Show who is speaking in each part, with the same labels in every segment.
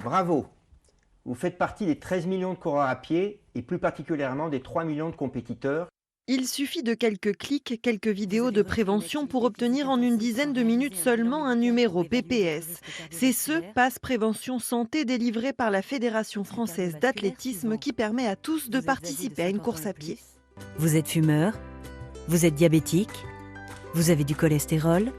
Speaker 1: Bravo! Vous faites partie des 13 millions de coureurs à pied et plus particulièrement des 3 millions de compétiteurs.
Speaker 2: Il suffit de quelques clics, quelques vidéos de prévention pour obtenir en une dizaine de minutes seulement un numéro PPS. C'est ce Pass Prévention Santé délivré par la Fédération française d'athlétisme qui permet à tous de participer à une course à pied.
Speaker 3: Vous êtes fumeur? Vous êtes diabétique? Vous avez du cholestérol?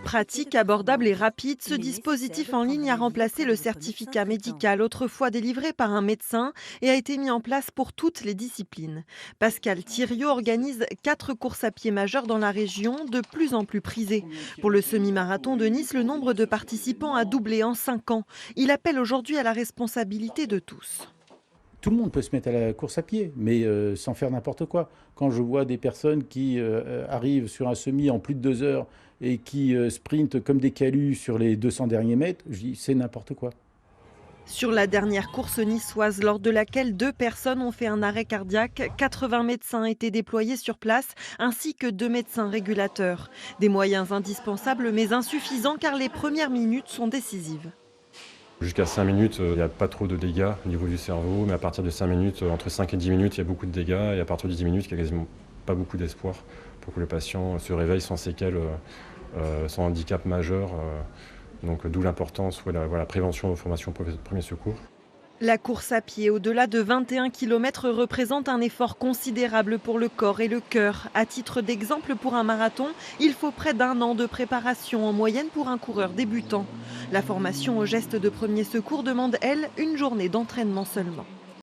Speaker 2: Pratique, abordable et rapide, ce dispositif en ligne a remplacé le certificat médical autrefois délivré par un médecin et a été mis en place pour toutes les disciplines. Pascal Thiriot organise 4 courses à pied majeures dans la région, de plus en plus prisées. Pour le semi-marathon de Nice, le nombre de participants a doublé en 5 ans. Il appelle aujourd'hui à la responsabilité de tous.
Speaker 4: Tout le monde peut se mettre à la course à pied, mais sans faire n'importe quoi. Quand je vois des personnes qui arrivent sur un semi en plus de 2 heures et qui sprintent comme des calus sur les 200 derniers mètres, je dis c'est n'importe quoi.
Speaker 2: Sur la dernière course niçoise, lors de laquelle 2 personnes ont fait un arrêt cardiaque, 80 médecins étaient déployés sur place, ainsi que 2 médecins régulateurs. Des moyens indispensables mais insuffisants car les premières minutes sont décisives.
Speaker 5: Jusqu'à 5 minutes, il n'y a pas trop de dégâts au niveau du cerveau, mais à partir de 5 minutes, entre 5 et 10 minutes, il y a beaucoup de dégâts, et à partir de 10 minutes, il n'y a quasiment pas beaucoup d'espoir pour que le patient se réveille sans séquelles, sans handicap majeur. Donc d'où l'importance de la prévention, formation, premier secours.
Speaker 2: La course à pied au-delà de 21 km représente un effort considérable pour le corps et le cœur. À titre d'exemple, pour un marathon, il faut près d'1 an de préparation en moyenne pour un coureur débutant. La formation aux gestes de premier secours demande, elle, une journée d'entraînement seulement.